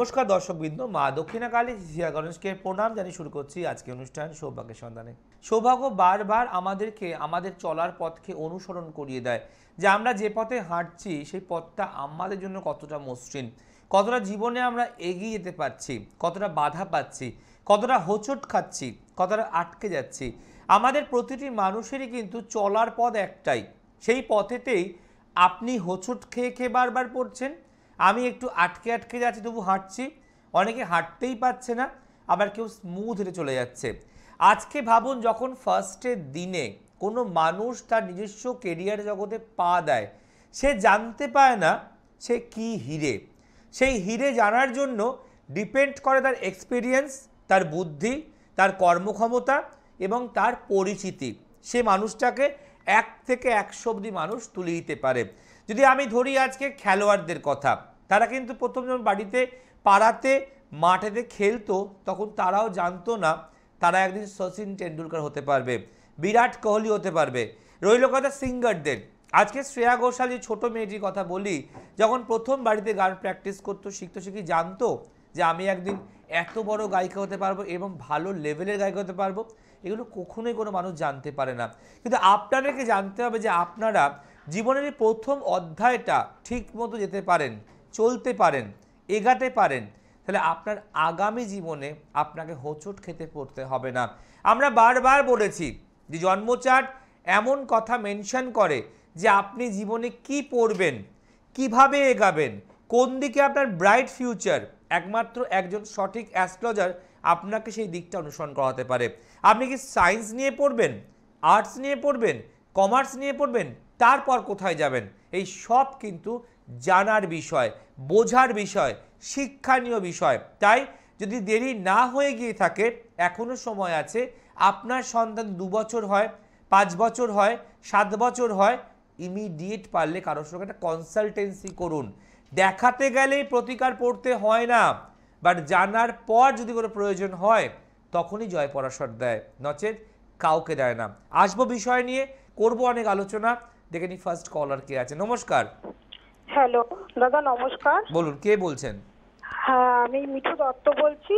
নমস্কার দর্শকবৃন্দ, মা দক্ষিণাকালী সিয়া গণেশকে প্রণাম জানিয়ে শুরু করছি আজকে অনুষ্ঠান সৌভাগ্যের সন্ধানে। সৌভাগ্য বারবার আমাদেরকে আমাদের চলার পথকে অনুসরণ করিয়ে দেয় যে আমরা যে পথে হাঁটছি সেই পথটা আমাদের জন্য কতটা মসৃণ, কতটা জীবনে আমরা এগিয়ে যেতে পারছি, কতটা বাধা পাচ্ছি, কতটা হোঁচট খাচ্ছি, কতটা আটকে যাচ্ছি। আমাদের প্রতিটি মানুষেরই কিন্তু চলার পথ একটাই, সেই পথেতেই আপনি হোঁচট খেয়ে খেয়ে বারবার পড়ছেন, আমি একটু আটকে আটকে যাচ্ছি তবু হাঁটছি, অনেকে হাঁটতেই পারছে না, আবার কেউ স্মুথ হেঁটে চলে যাচ্ছে। আজকে ভাবুন, যখন ফার্স্টের দিনে কোনো মানুষ তার নিজস্ব কেরিয়ার জগতে পা দেয়, সে জানতে পায় না সে কি হিরে। সেই হিরে জানার জন্য ডিপেন্ড করে তার এক্সপিরিয়েন্স, তার বুদ্ধি, তার কর্মক্ষমতা এবং তার পরিচিতি। সে মানুষটাকে 1 থেকে 100 অবধি মানুষ তুলে দিতে পারে। যদি আমি ধরি আজকে খেলোয়াড়দের কথা, তারা কিন্তু প্রথম যখন বাড়িতে পাড়াতে মাঠেতে খেলতো তখন তারাও জানতো না তারা একদিন সচিন টেন্ডুলকার হতে পারবে, বিরাট কোহলি হতে পারবে। রইল কথা সিঙ্গারদের। আজকে শ্রেয়া ঘোষাল, যে ছোটো মেয়েটির কথা বলি, যখন প্রথম বাড়িতে গান প্র্যাকটিস করতো, শিখতে জানতো যে আমি একদিন এত বড় গায়িকা হতে পারবো এবং ভালো লেভেলের গায়িকা হতে পারবো। এগুলো কখনোই কোনো মানুষ জানতে পারে না। কিন্তু আপনাদেরকে জানতে হবে যে আপনারা জীবনের এই প্রথম অধ্যায়টা ঠিক মতো যেতে পারেন, চলতে পারেন, এগাতে পারেন, তাহলে আপনার আগামী জীবনে আপনাকে হোঁচট খেতে পড়তে হবে না। আমরা বারবার বলেছি যে জন্মচার্ট এমন কথা মেনশন করে যে আপনি জীবনে কি পড়বেন, কিভাবে এগাবেন, কোন দিকে আপনার ব্রাইট ফিউচার, একমাত্র একজন সঠিক অ্যাস্ট্রোলজার আপনাকে সেই দিকটা অনুসরণ করাতে পারে। আপনি কি সায়েন্স নিয়ে পড়বেন, আর্টস নিয়ে পড়বেন, কমার্স নিয়ে পড়বেন, তারপর কোথায় যাবেন, এই সব কিন্তু জানার বিষয়, বোঝার বিষয়, শিক্ষণীয় বিষয়। তাই যদি দেরি না হয়ে গিয়ে থাকে, এখনও সময় আছে। আপনার সন্তান 2 বছর হয়, 5 বছর হয়, 7 বছর হয়, ইমিডিয়েট পারলে কারোর সঙ্গে একটা কনসালটেন্সি করুন। দেখাতে গেলেই প্রতিকার পড়তে হয় না, বাট জানার পর যদি কোনো প্রয়োজন হয় তখনই জয় পরাশর দেয়, নচেত কাউকে দেয় না। আসবো বিষয় নিয়ে, করবো অনেক আলোচনা। দেখে নি ফার্স্ট কলার কে আছে। নমস্কার। হ্যালো দাদা, নমস্কার। বলুন, কে বলছেন? হ্যাঁ, আমি মিঠু দত্ত বলছি।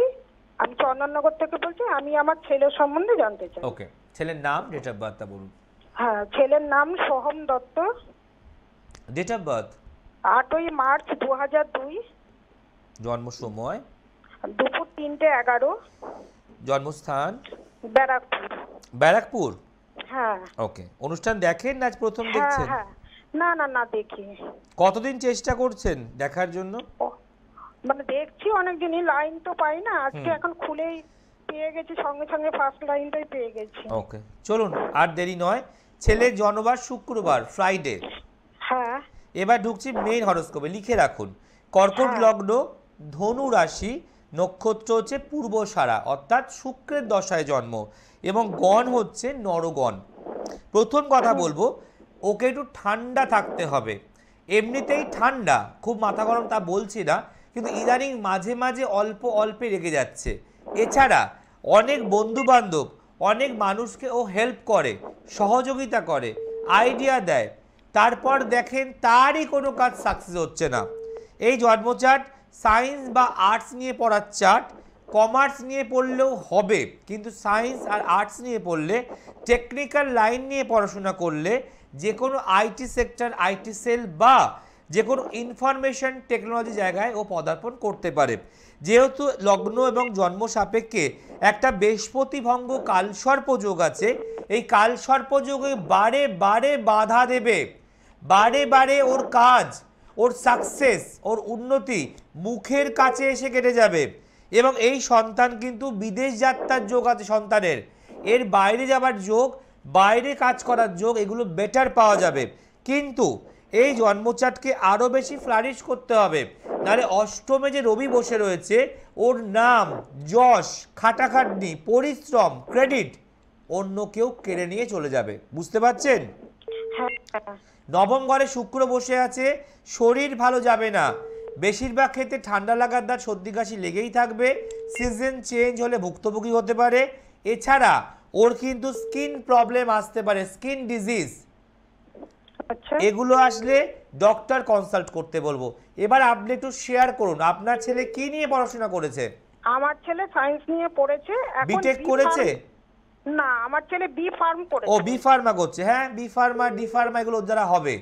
আমি চন্দননগর থেকে বলছি। আমি আমার ছেলের সম্বন্ধে জানতে চাই। ওকে, ছেলের নাম, ডেট অফ বার্থটা বলুন। হ্যাঁ, ছেলের নাম Soham Dutta. Date of birth 8ই মার্চ 2002। জন্ম সময় দুপুর 3:11। জন্মস্থান ব্যারাকপুর। ব্যারাকপুর। হ্যাঁ। ওকে, অনুষ্ঠান দেখেন না আজ প্রথম হ্যাঁ দেখছেন? হ্যাঁ, না না না, দেখি। কতদিন চেষ্টা করছেন দেখার জন্য? মানে দেখছি অনেকদিনই, লাইন তো পাই না। আজকে এখন খুলেই পেয়ে গেছি, সঙ্গে সঙ্গে ফার্স্ট লাইনটাই পেয়ে গেছি। ওকে, চলুন আর দেরি নয়। ছেলের জন্মবার শুক্রবার, ফ্রাইডে। হ্যাঁ। এবার ঢুকছি মেইন হরোস্কোপে। লিখে রাখুন, কর্কট লগ্ন, ধনু রাশি, নক্ষত্র হচ্ছে পূর্বসারা, অর্থাৎ শুক্রের দশায় জন্ম, এবং গণ হচ্ছে নরগণ। প্রথম কথা বলবো, ওকে একটু ঠান্ডা থাকতে হবে। এমনিতেই ঠান্ডা, খুব মাথা গরম তা বলছি না, কিন্তু ইদানিং মাঝে মাঝে অল্প অল্পে রেগে যাচ্ছে। এছাড়া অনেক বন্ধু বান্ধব, অনেক মানুষকে ও হেল্প করে, সহযোগিতা করে, আইডিয়া দেয়, তারপর দেখেন তারই কোনো কাজ সাকসেস হচ্ছে না। এই জন্মচার্ট সায়েন্স বা আর্টস নিয়ে পড়ার চার্ট। কমার্স নিয়ে পড়লেও হবে, কিন্তু সায়েন্স আর আর্টস নিয়ে পড়লে, টেকনিক্যাল লাইন নিয়ে পড়াশোনা করলে, যে কোনো আইটি সেক্টর, আইটি সেল বা যে কোনো ইনফরমেশন টেকনোলজি জায়গায় ও পদার্পণ করতে পারে। যেহেতু লগ্ন এবং জন্ম সাপেক্ষে একটা বৃহস্পতি ভঙ্গ কালসর্প যোগ আছে, এই কালসর্প যোগে বারে বারে বাধা দেবে, বারে বারে ওর কাজ, ওর সাকসেস, ওর উন্নতি মুখের কাছে এসে কেটে যাবে। এবং এই সন্তান কিন্তু বিদেশ যাত্রার যোগ আছে সন্তানের, এর বাইরে যাবার যোগ, বাইরে কাজ করার যোগ, এগুলো বেটার পাওয়া যাবে। কিন্তু এই জন্মচার্টকে আরও বেশি ফ্লারিশ করতে হবে, নাহলে অষ্টমে যে রবি বসে রয়েছে, ওর নাম, যশ, খাটাখাটনি, পরিশ্রম, ক্রেডিট অন্য কেউ কেড়ে নিয়ে চলে যাবে। বুঝতে পারছেন? নবম ঘরে শুক্র বসে আছে, শরীর ভালো যাবে না, বেশিরভাগ ক্ষেত্রে ঠান্ডা লাগার দাঁত, সর্দি কাশি লেগেই থাকবে, সিজন চেঞ্জ হলে ভুক্তভোগী হতে পারে। এছাড়া ওর কিন্তু স্কিন প্রবলেম আসতে পারে, স্কিন ডিজিজ। আচ্ছা। এগুলো আসলে ডক্টর কনসাল্ট করতে বলবো। এবার আপনি একটু শেয়ার করুন আপনার ছেলে কি নিয়ে পড়াশোনা করেছে? আমার ছেলে সায়েন্স নিয়ে পড়েছে, এখন বিটেক বি করেছে? ফার্ম। না, আমার ছেলে বি ফার্ম ও করেছে। বি ফার্মা করছে, হ্যাঁ বি ফার্মা ডি ফার্মা এগুলো ওর দ্বারা হবে।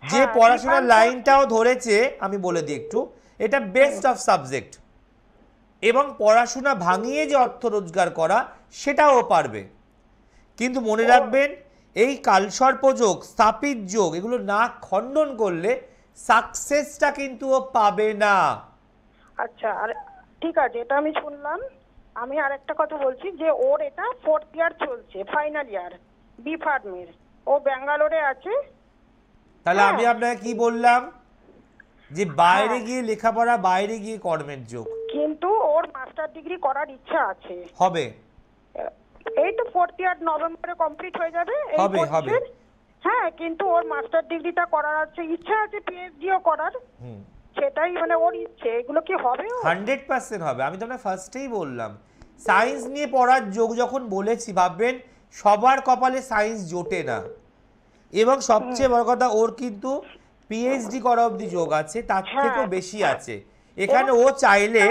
যে হ্যাঁ, পড়াশোনার B.Pharm লাইনটাও ধরেছে আমি বলে দিই একটু, এটা বেস্ট অফ সাবজেক্ট, এবং পড়াশোনা ভাঙিয়ে যে অর্থ রোজগার করা সেটাও পারবে। কিন্তু মনে রাখবেন এই কালসর্পযোগ স্থাপিত যোগ এগুলো না খণ্ডন করলে সাকসেসটা কিন্তু ও পাবে না। আচ্ছা, আর ঠিক আছে, এটা আমি শুনলাম। আমি আরেকটা কথা বলছি যে ওর এটা 4th ইয়ার চলছে, ফাইনাল ইয়ার বি ফার্মের। ও ব্যাঙ্গালোরে আছে। তাহলে আমি হ্যাঁ। আপনাকে কি বললাম যে বাইরে হ্যাঁ। গিয়ে লেখাপড়া, বাইরে গিয়ে কর্মের যোগ কিন্তু ওর মাস্টার ডিগ্রি করার ইচ্ছা আছে। হবে। এই তো 4th ইয়ার নভেম্বরে কমপ্লিট হয়ে যাবে এই হবে, হবে। কোর্সের। হ্যাঁ, কিন্তু ওর মাস্টার ডিগ্রিটা করার আছে, ইচ্ছা আছে পিএইচডিও করার। হুম, সেটাই মানে ওর ইচ্ছে। এগুলো কি হবে ওর? 100% হবে। আমি তো আপনার ফার্স্টেই বললাম সায়েন্স নিয়ে পড়ার যোগ যখন বলেছি ভাববেন সবার কপালে সায়েন্স জোটে না, এবং সবচেয়ে বড় কথা ওর কিন্তু পিএইচডি করা অবধি যোগ আছে, তার হ্যাঁ। থেকেও বেশি আছে। এখানে ও চাইলে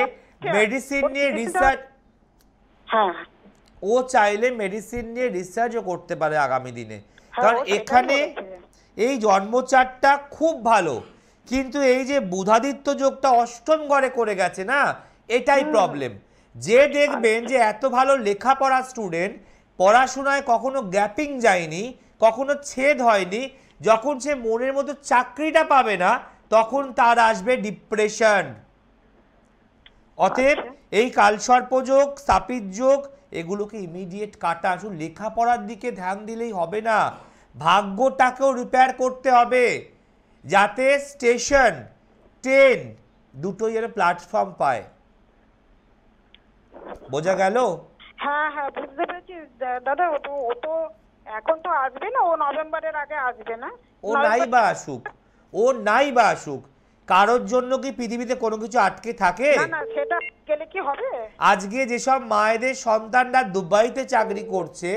মেডিসিন নিয়ে রিসার্চ, হ্যাঁ। ও চাইলে মেডিসিন নিয়ে রিসার্চও করতে পারে আগামী দিনে। হ্যাঁ, কারণ ও সেটাই এখানে বলেছে। এই জন্মচারটা খুব ভালো, কিন্তু এই যে বুধাদিত্য যোগটা অষ্টম ঘরে করে গেছে না, এটাই প্রবলেম। যে দেখবেন যে এত ভালো লেখাপড়া স্টুডেন্ট, পড়াশোনায় কখনো গ্যাপিং যায়নি, কখনো ছেদ হয়নি, যখন সে মনের মতো চাকরিটা পাবে না তখন তার আসবে ডিপ্রেশন। অতএব এই কালসর্পযোগ স্থাপিত যোগ এগুলোকে ইমিডিয়েট কাটা। শুধু লেখাপড়ার দিকে ধ্যান দিলেই হবে না, ভাগ্যটাকেও রিপেয়ার করতে হবে, যাতে স্টেশন ট্রেন দুটোই যেন প্ল্যাটফর্ম পায়। বোঝা গেল? হ্যাঁ হ্যাঁ, বুঝতে পেরেছি দাদা। ও তো এখন তো আসবে না, ও নভেম্বরের আগে আসবে না। ও নাই বা আসুক, ও নাই বা আসুক, কারোর জন্য কি পৃথিবীতে কোনো কিছু আটকে থাকে? না না, সেটা গেলে কি হবে? আজকে যেসব মায়েদের সন্তানরা দুবাইতে চাকরি করছে,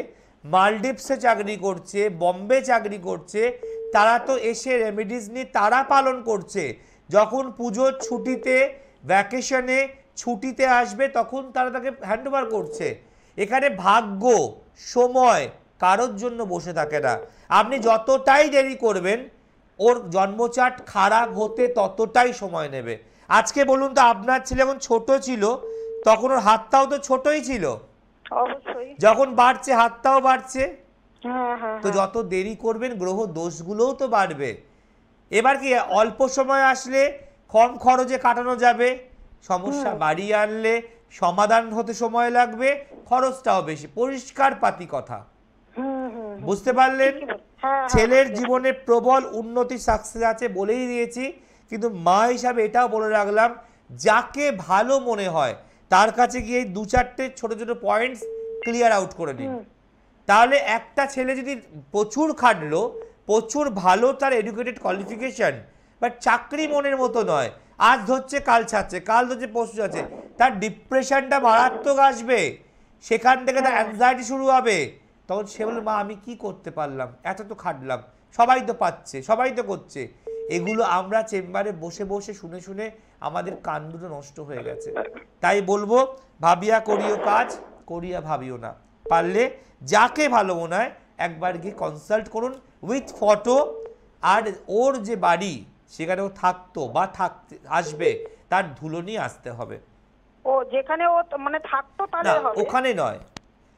মালদ্বীপসে চাকরি করছে, বম্বে চাকরি করছে, তারা তো এসে রেমিডিস নিয়ে তারা পালন করছে। যখন পুজোর ছুটিতে, ভ্যাকেশনে ছুটিতে আসবে তখন তারা তাকে হ্যান্ডওভার করছে। এখানে ভাগ্য সময় কারোর জন্য বসে থাকে না। আপনি যতটাই দেরি করবেন ওর জন্মচাট খারাপ হতে ততটাই সময় নেবে। আজকে বলুন তো আপনার ছেলে যখন ছোট ছিল তখন ওর হাতটাও তো ছোটই ছিল, অবশ্যই। যখন বাড়ছে হাতটাও বাড়ছে। হ্যাঁ হ্যাঁ তো যত দেরি করবেন গ্রহ দোষগুলোও তো বাড়বে। এবার কি অল্প সময় আসলে কম খরচে কাটানো যাবে, সমস্যা বাড়িয়ে আনলে সমাধান হতে সময় লাগবে, খরচটাও বেশি। পরিষ্কার পাতি কথা, বুঝতে পারলেন? হ্যাঁ। ছেলের জীবনে প্রবল উন্নতি সাকসেস আছে বলেই দিয়েছি, কিন্তু মা হিসাবে এটাও বলে রাখলাম যাকে ভালো মনে হয় তার কাছে গিয়ে 2-4টে ছোট ছোট পয়েন্টস ক্লিয়ার আউট করে নিন। তাহলে একটা ছেলে যদি প্রচুর খাটলো, প্রচুর ভালো তার এডুকেটেড কোয়ালিফিকেশন, বাট চাকরি মনের মতো নয়, আজ ধরছে কাল ছাড়ছে, কাল ধরছে পরশু আছে, তার ডিপ্রেশনটা মারাত্মক আসবে, সেখান থেকে তার অ্যাংজাইটি শুরু হবে। তখন সে বলল মা আমি কি করতে পারলাম, এত তো খাটলাম, সবাই তো পাচ্ছে, সবাই তো করছে। এগুলো আমরা চেম্বারে বসে বসে শুনে শুনে আমাদের কান দুটো নষ্ট হয়ে গেছে। তাই বলবো ভাবিয়া করিও কাজ, করিয়া ভাবিও না। পারলে যাকে ভালো মনে হয় একবার গিয়ে কনসাল্ট করুন উইথ ফটো। আর ওর যে বাড়ি সেখানে ও থাকতো বা থাকতে আসবে তার ধুলো নিয়ে আসতে হবে। ও যেখানে ও মানে থাকতো না তাহলে হবে? ওখানে নয়,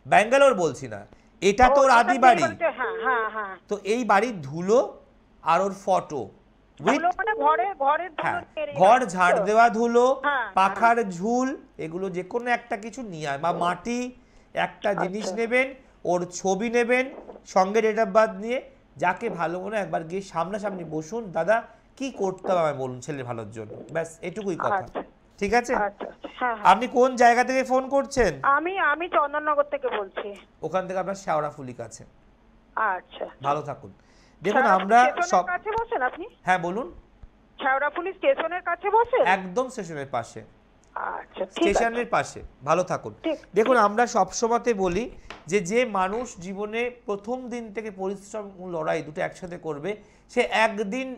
ব্যাঙ্গালোর বলছি না, এটা তো ওর আদি বাড়ি। হ্যাঁ হ্যাঁ হ্যাঁ। তো এই বাড়ির ধুলো আর ওর ফটো উইথ, মানে ঘরের হ্যাঁ ধুলো, ঘর ঝাড় দেওয়া ধুলো, হ্যাঁ, পাখার ঝুল, এগুলো যে কোনো একটা কিছু নিয়ে আয়, বা মাটি একটা জিনিস নেবেন, ওর ছবি নেবেন, সঙ্গে ডেট অফ বার্থ নিয়ে, যাকে ভালো মনে হয় একবার গিয়ে সামনাসামনি বসুন, দাদা কি করতে হবে আমায় বলুন ছেলের ভালোর জন্য, ব্যাস এটুকুই কথা। ঠিক আছে? হ্যাঁ। আপনি কোন জায়গা থেকে ফোন করছেন? আমি চন্দননগর থেকে বলছি। ওখান থেকে আপনার শেওড়াফুলি কাছে। আচ্ছা, ভালো থাকুন। দেখুন আমরা সব কাছে বসেন আপনি? হ্যাঁ বলুন। শেওড়াফুলি স্টেশনের কাছে বসেন? একদম স্টেশনের পাশে, আচ্ছা, ঠিক আছে। স্টেশনের পাশে। ভালো থাকুন। ঠিক, দেখুন, আমরা সবসময়তে বলি যে মানুষ জীবনে প্রথম দিন থেকে পরিশ্রম ও লড়াই দুটো একসাথে করবে, সে একদিন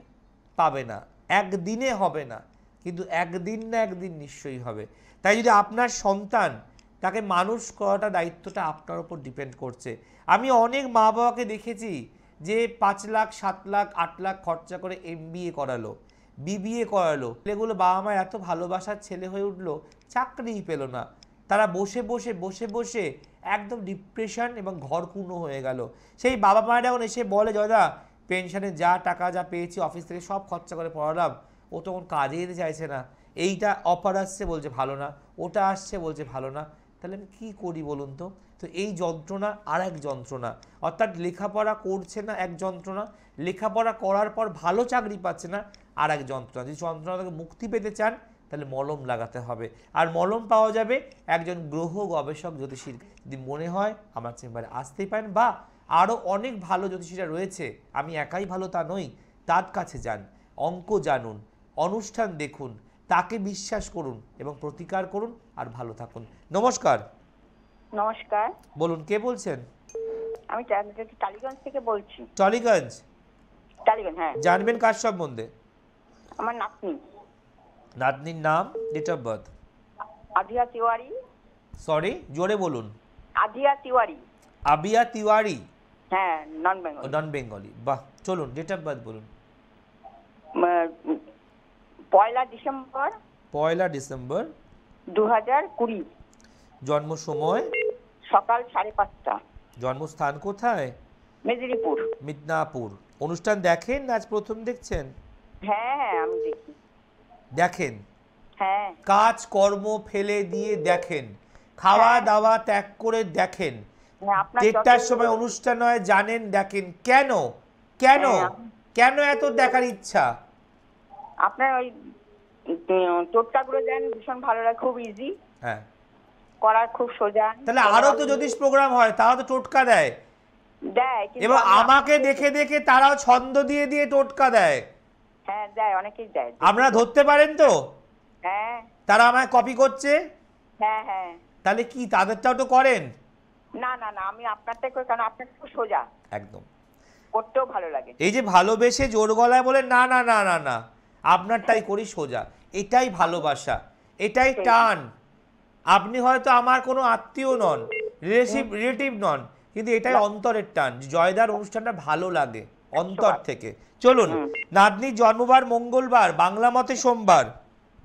পাবে না, একদিনে হবে না, কিন্তু একদিন না একদিন নিশ্চয়ই হবে। তাই যদি আপনার সন্তান, তাকে মানুষ করাটা দায়িত্বটা আপনার উপর ডিপেন্ড করছে। আমি অনেক মা বাবাকে দেখেছি যে 5 লাখ 7 লাখ 8 লাখ খরচা করে MBA করালো, BBA করালো, ছেলেগুলো বাবা মা এত ভালোবাসার ছেলে হয়ে উঠলো, চাকরিই পেল না। তারা বসে বসে বসে বসে একদম ডিপ্রেশন এবং ঘরকুনো হয়ে গেল। সেই বাবা মায়েরা এখন এসে বলে, জয়দা পেনশনে যা টাকা যা পেয়েছি অফিস থেকে সব খরচা করে পড়ালাম, ও তখন কাজে যেতে চাইছে না, এইটা অফার আসছে বলছে ভালো না, ওটা আসছে বলছে ভালো না, তাহলে আমি কী করি বলুন তো? তো এই যন্ত্রণা আর এক যন্ত্রণা, অর্থাৎ লেখাপড়া করছে না এক যন্ত্রণা, লেখাপড়া করার পর ভালো চাকরি পাচ্ছে না আর এক যন্ত্রণা। যদি যন্ত্রণা থেকে মুক্তি পেতে চান তাহলে মলম লাগাতে হবে, আর মলম পাওয়া যাবে একজন গ্রহ গবেষক জ্যোতিষীর। যদি মনে হয় আমার চেম্বারে আসতেই পারেন, বা আরও অনেক ভালো জ্যোতিষীরা রয়েছে, আমি একাই ভালো তা নই, তার কাছে যান, অঙ্ক জানুন, অনুষ্ঠান দেখুন, তাকে বিশ্বাস করুন এবং প্রতিকার করুন, আর ভালো থাকুন। নমস্কার। নমস্কার, বলুন, কে বলছেন? আমি টালিগঞ্জ থেকে বলছি। টলিগঞ্জ? টালিগঞ্জ, হ্যাঁ। জানবেন কার সম্বন্ধে? আমার নাতনি নাতনির নাম, date of birth? Adhiya Tiwari. Sorry, জোরে বলুন। আধিয়া তিওয়ারি। আবিয়া তিওয়ারি? হ্যাঁ, নন বেঙ্গল। নন বেঙ্গলি, বাহ। চলুন, ডেট অফ বার্থ বলুন। 1 ডিসেম্বর 1 ডিসেম্বর 2020। জন্ম সময়? সকাল 5:30। জন্মস্থান কোথায়? মেদিনীপুর। মিদনাপুর। অনুষ্ঠান দেখেন না আজ প্রথম দেখছেন? হ্যাঁ হ্যাঁ, আমি দেখি। দেখেন? হ্যাঁ। কাজ কর্ম ফেলে দিয়ে দেখেন, খাওয়া দাওয়া ত্যাগ করে দেখেন, হ্যাঁ, আপনার 1টার যত- সময় অনুষ্ঠান হয় জানেন, দেখেন। কেন কেন হ্যাঁ, কেন এত দেখার ইচ্ছা? আপনার ওই টোটকাগুলো দেন, ভীষণ ভালো লাগে, খুব ইজি, হ্যাঁ, করার খুব সোজা। তাহলে আরো তো জ্যোতিষ প্রোগ্রাম হয়, তারা তো টোটকা দেয়, দেয়, কিন্তু এবং আমি- আমাকে দেখে দেখে তারাও ছন্দ দিয়ে দিয়ে টোটকা দেয়। হ্যাঁ দেয়, অনেকেই দেয়। আপনারা ধরতে পারেন তো? হ্যাঁ তারা আমায় কপি করছে, হ্যাঁ হ্যাঁ। তাহলে কি তাদেরটাও তো করেন? না না না, আমি আপনারটাই করি, কারণ আপনার খুব সোজা, একদম। করতেও ভালো লাগে। এই যে ভালোবেসে জোর গলায় বলে না না না না না, আপনারটাই করি সোজা, এটাই ভালোবাসা, এটাই টান। আপনি হয়তো আমার কোনো আত্মীয় নন, রিলেটিভ নন, কিন্তু এটাই অন্তরের টান। জয়দার অনুষ্ঠানটা ভালো লাগে অন্তর থেকে। চলুন, নাতনির জন্মবার মঙ্গলবার, বাংলা মতে সোমবার।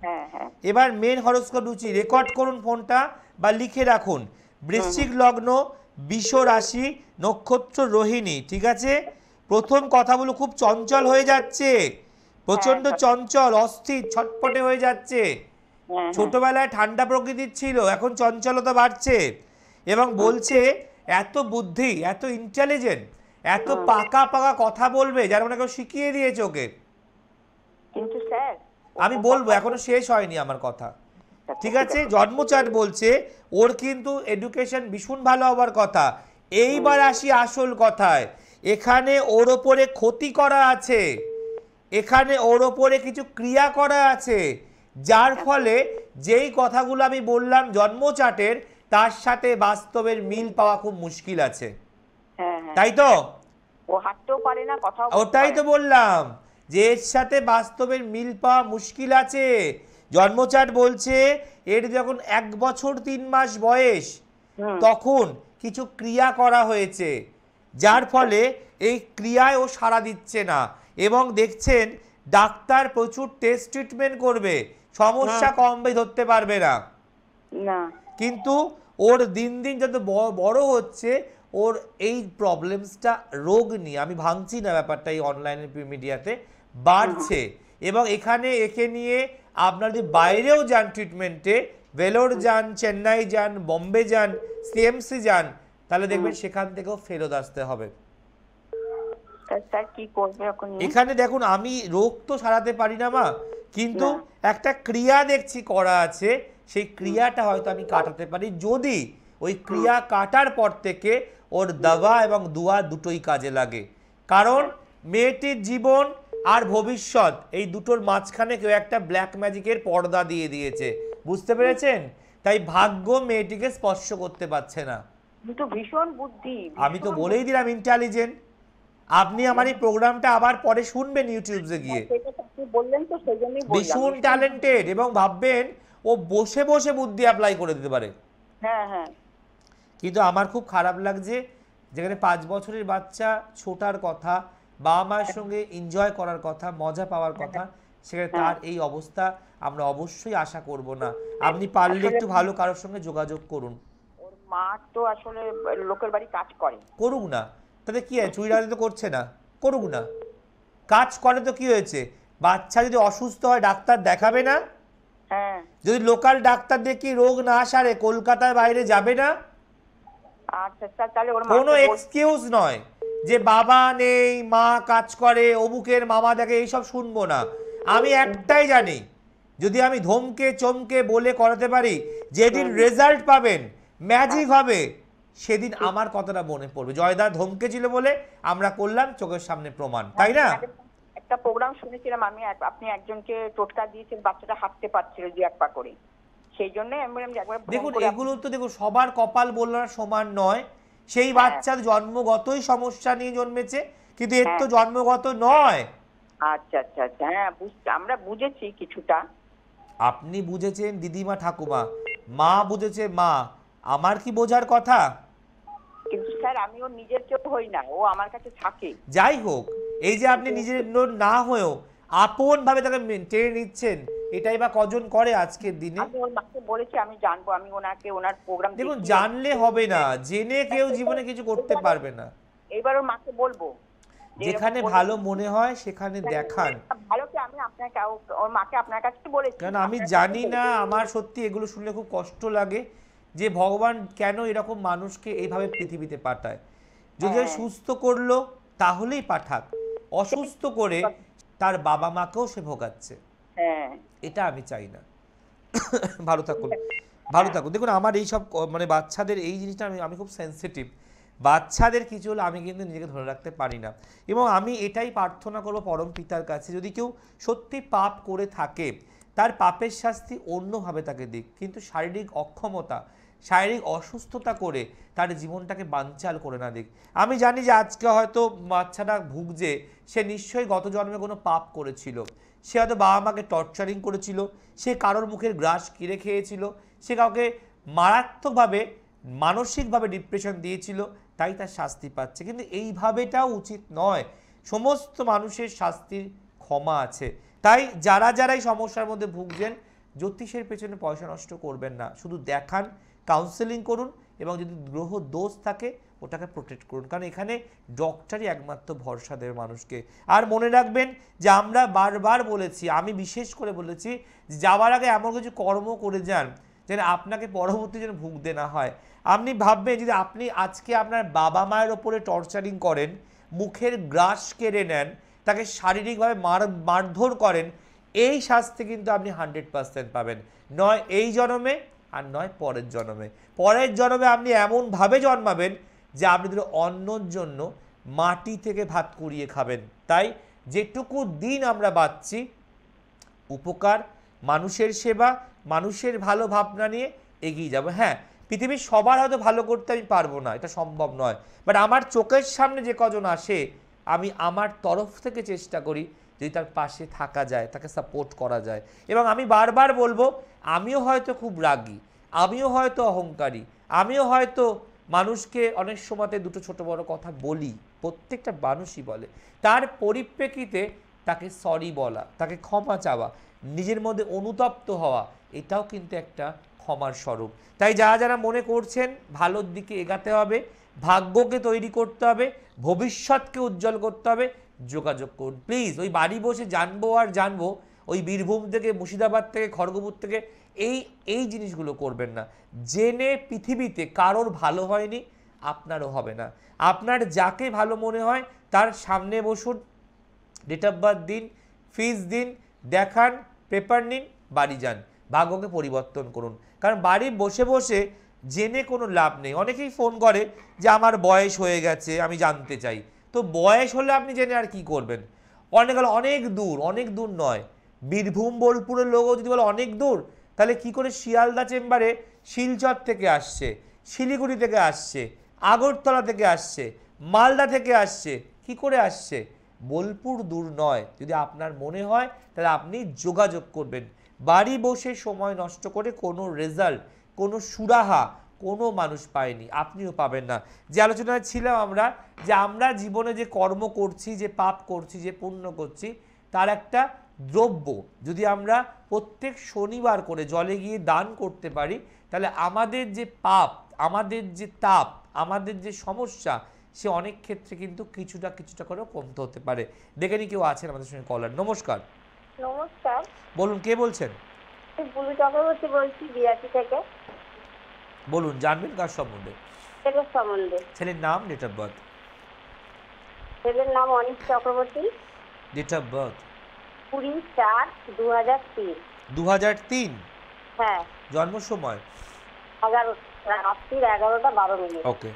হ্যাঁ হ্যাঁ। এবার মেন হরোস্কোপ রুচি রেকর্ড করুন ফোনটা বা লিখে রাখুন। বৃশ্চিক লগ্ন, বিষ রাশি, নক্ষত্র রোহিণী, ঠিক আছে? প্রথম কথাগুলো খুব চঞ্চল হয়ে যাচ্ছে, প্রচন্ড চঞ্চল, অস্থির, ছটপটে হয়ে যাচ্ছে। হ্যাঁ, ছোটবেলায় ঠান্ডা প্রকৃতির ছিল, এখন চঞ্চলতা বাড়ছে, এবং বলছে এত বুদ্ধি, এত ইন্টেলিজেন্ট, এত পাকা পাকা কথা বলবে যার মানে কেউ শিখিয়ে দিয়েছে ওকে। কিন্তু স্যার, আমি বলবো, এখনো শেষ হয়নি আমার কথা, ঠিক আছে? জন্মচাট বলছে ওর কিন্তু এডুকেশন ভীষণ ভালো হওয়ার কথা। এইবার আসি আসল কথায়। এখানে ওর ওপরে ক্ষতি করা আছে, এখানে ওর ওপরে কিছু ক্রিয়া করা আছে, যার ফলে যেই কথাগুলো আমি বললাম জন্মচাটের, তার সাথে বাস্তবের মিল পাওয়া খুব মুশকিল আছে, হ্যাঁ হ্যাঁ। তাই তো? ও হাঁটতেও পারে না, কথাও ওটাই তো বললাম যে এর সাথে বাস্তবের মিল পাওয়া মুশকিল আছে। জন্মচাট বলছে এর যখন 1 বছর 3 মাস বয়স, তখন কিছু ক্রিয়া করা হয়েছে, যার ফলে এই ক্রিয়ায় ও সাড়া দিচ্ছে না, এবং দেখছেন ডাক্তার প্রচুর টেস্ট ট্রিটমেন্ট করবে, সমস্যা কম বেশি ধরতে পারবে না। না। কিন্তু ওর দিন দিন যত বড় হচ্ছে, ওর এই প্রবলেমসটা, রোগ নিয়ে, আমি ভাঙছি না ব্যাপারটা, এই অনলাইন মিডিয়াতে বাড়ছে। এবং এখানে একে নিয়ে আপনারা যদি বাইরেও যান ট্রিটমেন্টে, ভেলোর যান, চেন্নাই যান, বম্বে যান, সিএমসি যান, তাহলে দেখবেন সেখান থেকেও ফেরত আসতে হবে। স্যার কি করবে এখন? এখানে দেখুন, আমি রোগ তো সারাতে পারি না মা, কিন্তু একটা ক্রিয়া দেখছি করা আছে, সেই ক্রিয়াটা হয়তো আমি কাটাতে পারি, যদি ওই ক্রিয়া কাটার পর থেকে ওর দাওয়া এবং দুয়া দুটোই কাজে লাগে। কারণ মেয়েটির জীবন আর ভবিষ্যৎ, এই দুটোর মাঝখানে কেউ একটা ব্ল্যাক ম্যাজিকের পর্দা দিয়ে দিয়েছে, বুঝতে পেরেছেন? তাই ভাগ্য মেয়েটিকে স্পর্শ করতে পারছে না। কিন্তু ভীষণ বুদ্ধি, আমি তো বলেই দিলাম ইন্টেলিজেন্ট। আপনি আমার এই প্রোগ্রামটা আবার পরে শুনবেন ইউটিউবে গিয়ে। সেটা তো আপনি বললেন, তো সেই জন্যই বললাম। ভীষণ ট্যালেন্টেড, এবং ভাববেন ও বসে বসে বুদ্ধি অ্যাপ্লাই করে দিতে পারে। হ্যাঁ হ্যাঁ। কিন্তু আমার খুব খারাপ লাগছে, যেখানে 5 বছরের বাচ্চা ছোটার কথা, বাবা মায়ের সঙ্গে এনজয় করার কথা, মজা পাওয়ার কথা, সেখানে তার এই অবস্থা। আমরা অবশ্যই আশা করব না। আপনি পারলে একটু ভালো কারোর সঙ্গে যোগাযোগ করুন। ওর মা তো আসলে লোকের বাড়ি কাজ করে। করুক না, তাতে কি আছে? চুরি ডাকাতি তো করছে না, করুক না। কাজ করে তো কি হয়েছে? বাচ্চা যদি অসুস্থ হয় ডাক্তার দেখাবে না? হ্যাঁ। যদি লোকাল ডাক্তার দেখি রোগ না সারে কলকাতার বাইরে যাবে না? আচ্ছা আচ্ছা, তাহলে ওর কোনো এক্সকিউজ নয় যে বাবা নেই, মা কাজ করে, অমুকের মামা দেখে, এইসব শুনবো না। আমি একটাই জানি, যদি আমি ধমকে চমকে বলে করাতে পারি, যেদিন রেজাল্ট পাবেন, ম্যাজিক হবে, সেদিন আমার কথাটা মনে পড়বে। জয়দা ধমকে ছিল বলে আমরা করলাম, চোখের সামনে প্রমাণ, তাই না? একটা প্রোগ্রাম শুনেছিলাম আমি, আপনি একজনকে টোটকা দিয়েছেন, বাচ্চাটা হাঁটতে পারছিল 2-1 পা করে, সেই জন্য আমি বললাম যে একবার দেখুন, এগুলো তো দেখুন সবার কপাল বলার সমান নয়। সেই বাচ্চার জন্মগতই সমস্যা নিয়ে জন্মেছে, কিন্তু এর তো জন্মগত নয়। আচ্ছা আচ্ছা আচ্ছা, হ্যাঁ আমরা বুঝেছি কিছুটা। আপনি বুঝেছেন দিদিমা ঠাকুমা, মা বুঝেছে মা, আমার কি বোঝার কথা? কিন্তু স্যার আমি ওর নিজের কেউ হই না, ও আমার কাছে থাকে। যাই হোক, এই যে আপনি নিজের না হয়েও আপন ভাবে তাকে টেনে নিচ্ছেন, এটাই বা কজন করে আজকের দিনে? আমি ওর মাকে বলেছি আমি জানবো, আমি ওনার প্রোগ্রাম দেখুন, জানলে হবে না, জেনে কেউ জীবনে কিছু করতে পারবে না। এবার ওর মাকে বলবো, যেখানে ভালো মনে হয় সেখানে দেখান। ভালো কি আমি আপনাকে ওর মাকে আপনার কাছে বলেছি, কারণ আমি জানি না, আমার সত্যি এগুলো শুনলে খুব কষ্ট লাগে যে ভগবান কেন এরকম মানুষকে এইভাবে পৃথিবীতে পাঠায়। যদি সুস্থ করলো তাহলেই পাঠাক, অসুস্থ করে তার বাবা মাকেও সে ভোগাচ্ছে, এটা আমি চাই না। ভালো থাকুন, ভালো থাকুন। দেখুন, আমার এইসব মানে বাচ্চাদের এই জিনিসটা আমি খুব সেন্সিটিভ। বাচ্চাদের কিছু হলে আমি কিন্তু নিজেকে ধরে রাখতে পারি না, এবং আমি এটাই প্রার্থনা করবো পরম পিতার কাছে, যদি কেউ সত্যি পাপ করে থাকে তার পাপের শাস্তি অন্যভাবে তাকে দিক, কিন্তু শারীরিক অক্ষমতা, শারীরিক অসুস্থতা করে তার জীবনটাকে বানচাল করে না দিক। আমি জানি যে আজকে হয়তো বাচ্চাটা ভুগছে, সে নিশ্চয়ই গত জন্মে কোনো পাপ করেছিল, সে হয়তো বাবা মাকে টর্চারিং করেছিল, সে কারোর মুখের গ্রাস কিনে খেয়েছিল, সে কাউকে মারাত্মকভাবে মানসিকভাবে ডিপ্রেশন দিয়েছিল, তাই তার শাস্তি পাচ্ছে। কিন্তু এইভাবেটাও উচিত নয়। সমস্ত মানুষের শাস্তির ক্ষমা আছে। তাই যারা এই সমস্যার মধ্যে ভুগছেন, জ্যোতিষের পেছনে পয়সা নষ্ট করবেন না, শুধু দেখান, কাউন্সেলিং করুন, এবং যদি গ্রহ দোষ থাকে ওটাকে প্রোটেক্ট করুন, কারণ এখানে ডক্টরই একমাত্র ভরসা দেবে মানুষকে। আর মনে রাখবেন যে আমরা বারবার বলেছি, আমি বিশেষ করে বলেছি, যাওয়ার আগে এমন কিছু কর্ম করে যান যেন আপনাকে পরবর্তী যেন ভুগতে না হয়। আপনি ভাববেন, যদি আপনি আজকে আপনার বাবা মায়ের ওপরে টর্চারিং করেন, মুখের গ্রাস কেড়ে নেন, তাকে শারীরিকভাবে মারধর করেন, এই শাস্তি কিন্তু আপনি 100% পাবেন, নয় এই জন্মে আর নয় পরের জন্মে। পরের জন্মে আপনি এমনভাবে জন্মাবেন যে আপনি ধরো অন্যর জন্য মাটি থেকে ভাত কুড়িয়ে খাবেন। তাই যেটুকু দিন আমরা বাঁচছি, উপকার, মানুষের সেবা, মানুষের ভালো ভাবনা নিয়ে এগিয়ে যাব। হ্যাঁ, পৃথিবীর সবার হয়তো ভালো করতে আমি পারবো না, এটা সম্ভব নয়, বাট আমার চোখের সামনে যে কজন আসে, আমি আমার তরফ থেকে চেষ্টা করি যদি তার পাশে থাকা যায়, তাকে সাপোর্ট করা যায়। এবং আমি বারবার বলবো, আমিও হয়তো খুব রাগী, আমিও হয়তো অহংকারী, আমিও হয়তো মানুষকে অনেক সময়তে দুটো ছোট বড় কথা বলি, প্রত্যেকটা মানুষই বলে। তার পরিপ্রেক্ষিতে তাকে সরি বলা, তাকে ক্ষমা চাওয়া, নিজের মধ্যে অনুতপ্ত হওয়া, এটাও কিন্তু একটা ক্ষমার স্বরূপ। তাই যারা মনে করছেন ভালোর দিকে এগাতে হবে, ভাগ্যকে তৈরি করতে হবে, ভবিষ্যৎকে উজ্জ্বল করতে হবে, যোগাযোগ করুন প্লিজ। ওই বাড়ি বসে জানবো ওই বীরভূম থেকে, মুর্শিদাবাদ থেকে, খড়গপুর থেকে এই জিনিসগুলো করবেন না। জেনে পৃথিবীতে কারোর ভালো হয়নি, আপনারও হবে না। আপনার যাকে ভালো মনে হয় তার সামনে বসুন, ডেট অফ বার্থ দিন, ফিস দিন, দেখান, পেপার নিন, বাড়ি যান, ভাগ্যকে পরিবর্তন করুন। কারণ বাড়ি বসে বসে জেনে কোনো লাভ নেই। অনেকেই ফোন করে যে আমার বয়স হয়ে গেছে, আমি জানতে চাই। তো বয়স হলে আপনি জেনে আর কি করবেন? অনেক দূর নয়, বীরভূম বোলপুরের লোকও যদি বলে অনেক দূর, তাহলে কি করে শিয়ালদা চেম্বারে শিলচর থেকে আসছে, শিলিগুড়ি থেকে আসছে, আগরতলা থেকে আসছে, মালদা থেকে আসছে, কি করে আসছে? বোলপুর দূর নয়। যদি আপনার মনে হয় তাহলে আপনি যোগাযোগ করবেন। বাড়ি বসে সময় নষ্ট করে কোনো রেজাল্ট, কোনো সুরাহা কোনো মানুষ পায়নি, আপনিও পাবেন না। যে আলোচনায় ছিলাম আমরা, যে আমরা জীবনে যে কর্ম করছি, যে পাপ করছি, যে পুণ্য করছি, তার একটা দ্রব্য যদি আমরা প্রত্যেক শনিবার করে জলে গিয়ে দান করতে পারি, তাহলে আমাদের যে পাপ, আমাদের যে তাপ, আমাদের যে সমস্যা, সে অনেক ক্ষেত্রে কিন্তু কিছুটা করেও কমতে হতে পারে। দেখে নি কেউ আছেন আমাদের সঙ্গে কলার। নমস্কার। নমস্কার, বলুন, কে বলছেন? আমি বুলু চক্রবর্তী বলছি বিরাটি থেকে। বলুন, জানবেন কার সম্বন্ধে? ছেলের সম্বন্ধে। ছেলের নাম, ডেট অফ বার্থ? ছেলের নাম Anish Chakraborty. Date of birth? 20/4/2003। 2003? হ্যাঁ। জন্ম সময়? 11 রাত্রির 11:12। ওকে।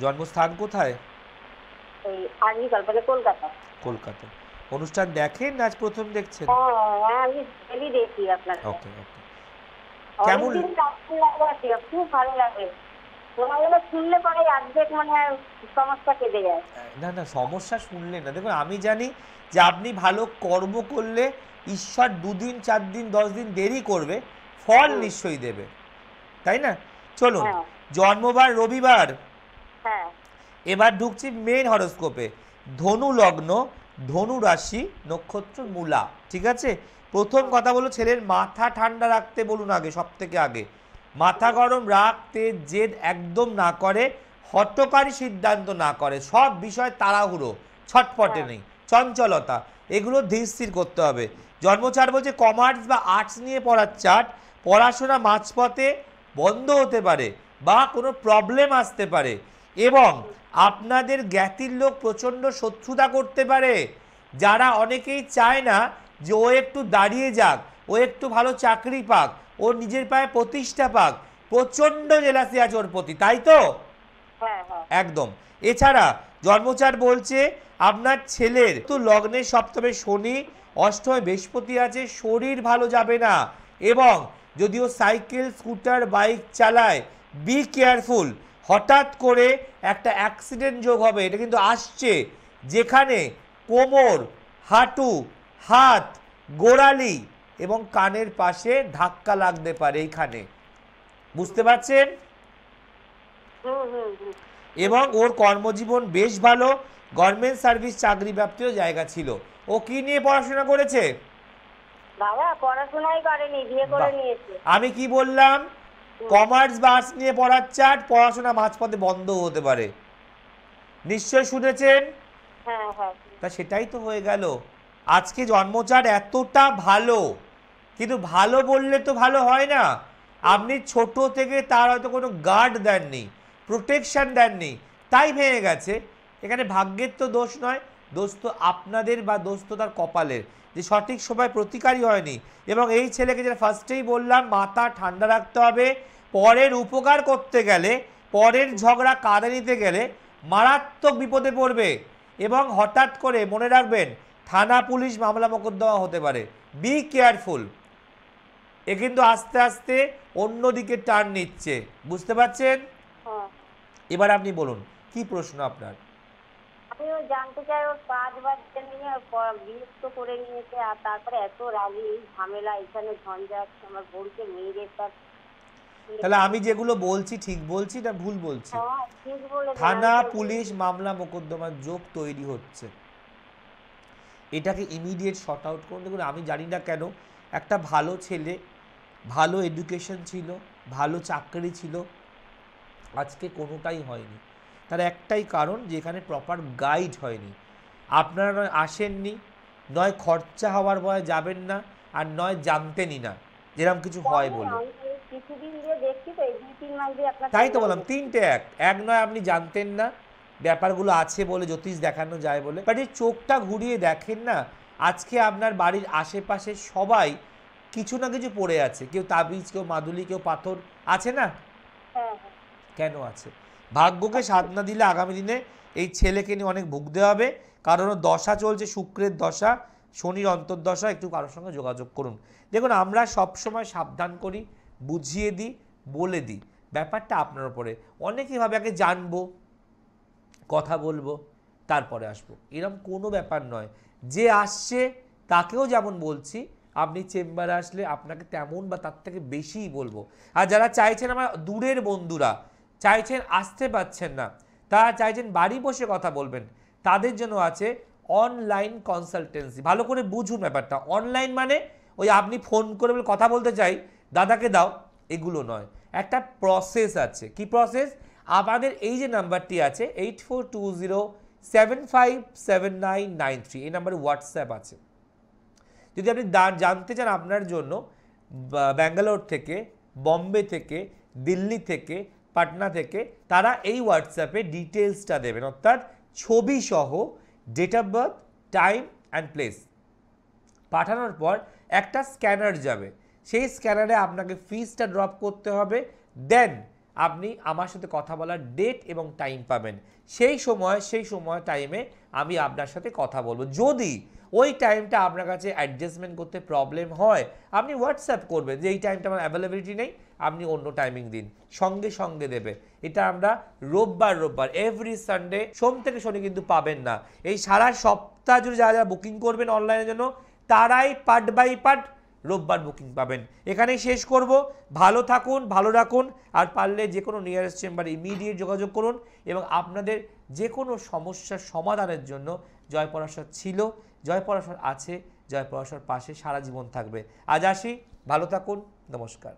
জন্মস্থান কোথায়? এই আর্মি কল্পনা, কলকাতা। কলকাতা। অনুষ্ঠান দেখেন না আজ প্রথম দেখছেন? হ্যাঁ, আমি ডেলি দেখি আপনার। ওকে ওকে। কেমন অনেকদিন কাছে লাগে, খুব ভালো লাগে। ওনাগুলো শুনলে পরে অর্ধেক মানে সমস্যা কেটে যায়। না না, সমস্যা শুনলেন না। দেখুন, আমি জানি যে আপনি ভালো কর্ম করলে ঈশ্বর 2 দিন 4 দিন 10 দিন দেরি করবে, ফল নিশ্চয়ই দেবে, তাই না? চলুন, হ্যাঁ। জন্মবার রবিবার। হ্যাঁ। এবার ঢুকছি মেন হরোস্কোপে। ধনু লগ্ন, ধনু রাশি, নক্ষত্র মূলা। ঠিক আছে? প্রথম কথা বলো, ছেলের মাথা ঠান্ডা রাখতে বলুন আগে, সব থেকে আগে মাথা গরম রাখতে, জেদ একদম না করে, হঠকারী সিদ্ধান্ত না করে, সব বিষয় তাড়াহুড়ো, ছটপটে নেই, চঞ্চলতা, এগুলো ধীর স্থির করতে হবে। জন্মচার বলছে কমার্স বা আর্টস নিয়ে পড়ার চার্ট, পড়াশোনা মাঝপথে বন্ধ হতে পারে বা কোনো প্রবলেম আসতে পারে, এবং আপনাদের জ্ঞাতির লোক প্রচণ্ড শত্রুতা করতে পারে। যারা অনেকেই চায় না যে ও একটু দাঁড়িয়ে যাক, ও একটু ভালো চাকরি পাক, ও নিজের পায়ে প্রতিষ্ঠা পাক, প্রচণ্ড জেলাসি আছে ওর প্রতি, তাই তো? হ্যাঁ। হ্যাঁ। একদম। এছাড়া জন্মচার বলছে আপনার ছেলের তো লগ্নের সপ্তমে শনি, অষ্টমে বৃহস্পতি আছে, শরীর ভালো যাবে না, এবং যদিও সাইকেল, স্কুটার, বাইক চালায়, বি কেয়ারফুল। হঠাৎ করে একটা অ্যাক্সিডেন্ট যোগ হবে, এটা কিন্তু আসছে, যেখানে কোমর, হাঁটু, হাত, গোড়ালি এবং কানের পাশে ধাক্কা লাগতে পারে এইখানে, বুঝতে পারছেন? এবং ওর কর্মজীবন বেশ ভালো, গভর্নমেন্ট সার্ভিস চাকরি প্রাপ্তিও জায়গা ছিল। ও কি নিয়ে পড়াশোনা করেছে? বাবা পড়াশোনাই করেনি, বিয়ে করে বাহ। নিয়েছে। আমি কি বললাম? কমার্স বা আর্টস নিয়ে পড়ার চার্ট, পড়াশোনা মাঝপথে বন্ধ হতে পারে, নিশ্চয় শুনেছেন? হ্যাঁ। হ্যাঁ। তা সেটাই তো হয়ে গেল। আজকে জন্মচার এতটা ভালো, কিন্তু ভালো বললে তো ভালো হয় না। আপনি ছোট থেকে তার হয়তো কোনো গার্ড দেননি, প্রোটেকশন দেননি, তাই ভেঙে গেছে। এখানে ভাগ্যের তো দোষ নয়, দোষ তো আপনাদের, বা দোষ তো তার কপালের, যে সঠিক সময় প্রতিকারী হয়নি। এবং এই ছেলেকে যেটা ফার্স্টেই বললাম, মাথা ঠান্ডা রাখতে হবে। পরের উপকার করতে গেলে, পরের ঝগড়া কাঁধে নিতে গেলে মারাত্মক বিপদে পড়বে, এবং হঠাৎ করে মনে রাখবেন থানা পুলিশ মামলা মোকদ্দমা হতে পারে, বি কেয়ারফুল। এ কিন্তু আস্তে আস্তে অন্যদিকে টার্ন নিচ্ছে, বুঝতে পারছেন? হ্যাঁ। এবার আপনি বলুন, কি প্রশ্ন আপনার? আমিও জানতে চাই, ওর 5 বাচ্চা নিয়ে বিয়ে করে নিয়েছে, আর তারপরে এত রাগি, এই ঝামেলা, এখানে ঝঞ্ঝাট, আমার বোনকে মেরে তার। তাহলে আমি যেগুলো বলছি ঠিক বলছি না ভুল বলছি? হ্যাঁ, ঠিক বলেছেন। থানা পুলিশ মামলা মোকদ্দমার যোগ তৈরি হচ্ছে, এটাকে ইমিডিয়েট শর্ট আউট করুন। দেখুন, আমি জানি না কেন একটা ভালো ছেলে, ভালো এডুকেশন ছিল, ভালো চাকরি ছিল, আজকে কোনোটাই হয়নি। তার একটাই কারণ, যে এখানে প্রপার গাইড হয়নি। আপনারা নয় আসেননি, নয় খরচা হওয়ার ভয়ে যাবেন না, আর নয় জানতেনই না যেরকম কিছু হয় বলে। আমি কিছুদিন দিয়ে দেখছি তো, এই 2-3 মাস দিয়ে আপনার। তাই তো বললাম, তিনটে এক নয় আপনি জানতেন না, ব্যাপারগুলো আছে বলে, জ্যোতিষ দেখানো যায় বলে, বাট এই চোখটা ঘুরিয়ে দেখেন না, আজকে আপনার বাড়ির আশেপাশে সবাই কিছু না কিছু পড়ে আছে, কেউ তাবিজ, কেউ মাদুলি, কেউ পাথর, আছে না? হ্যাঁ। কেন আছে? ভাগ্যকে সাথ না দিলে আগামী দিনে এই ছেলেকে নিয়ে অনেক ভুগতে হবে, কারণ ওর দশা চলছে শুক্রের দশা, শনির অন্তর্দশা, একটু কারোর সঙ্গে যোগাযোগ করুন। দেখুন, আমরা সবসময় সাবধান করি, বুঝিয়ে দিই, বলে দিই, ব্যাপারটা আপনার উপরে। অনেকেই ভাবে আগে জানবো, কথা বলবো, তারপরে আসবো, এরকম কোনো ব্যাপার নয়। যে আসছে তাকেও যেমন বলছি, আপনি চেম্বারে আসলে আপনাকে তেমন বা তার থেকে বেশিই বলবো। আর যারা চাইছেন, আমার দূরের বন্ধুরা চাইছেন, আসতে পারছেন না, তারা চাইছেন বাড়ি বসে কথা বলবেন, তাদের জন্য আছে অনলাইন কনসালটেন্সি। ভালো করে বুঝুন ব্যাপারটা। অনলাইন মানে ওই আপনি ফোন করে বলে কথা বলতে চাই, দাদাকে দাও, এগুলো নয়। একটা প্রসেস আছে। কি প্রসেস? আমাদের এই যে নাম্বারটি আছে 8420757993, এই নাম্বারে হোয়াটসঅ্যাপ আছে। যদি আপনি জানতে চান আপনার জন্য ব্যাঙ্গালোর থেকে, বম্বে থেকে, দিল্লি থেকে, পাটনা থেকে, তারা এই হোয়াটসঅ্যাপে ডিটেলসটা দেবেন, অর্থাৎ ছবি সহ date of birth, time and place পাঠানোর পর একটা স্ক্যানার যাবে। সেই স্ক্যানারে আপনাকে ফিসটা ড্রপ করতে হবে, দেন আপনি আমার সাথে কথা বলার ডেট এবং টাইম পাবেন। সেই সময় টাইমে আমি আপনার সাথে কথা বলবো। যদি ওই টাইমটা আপনার কাছে অ্যাডজাস্টমেন্ট করতে প্রবলেম হয়, আপনি হোয়াটসঅ্যাপ করবেন যে এই টাইমটা আমার অ্যাভেলেবিলিটি নেই, আপনি অন্য টাইমিং দিন, সঙ্গে সঙ্গে দেবে। এটা আমরা রোববার এভরি সানডে, সোম থেকে শনি কিন্তু পাবেন না। এই সারা সপ্তাহ জুড়ে যারা যারা বুকিং করবেন অনলাইনের জন্য, তারাই পার্ট বাই পার্ট রোববার বুকিং পাবেন। এখানেই শেষ করব। ভালো থাকুন, ভালো রাখুন, আর পারলে যে কোনো নিয়ারেস্ট চেম্বারে ইমিডিয়েট যোগাযোগ করুন, এবং আপনাদের যে কোনো সমস্যার সমাধানের জন্য জয় পরাশর ছিল, জয় পরাশর আছে, জয় পরাশর পাশে সারা জীবন থাকবে। আজ আসি, ভালো থাকুন, নমস্কার।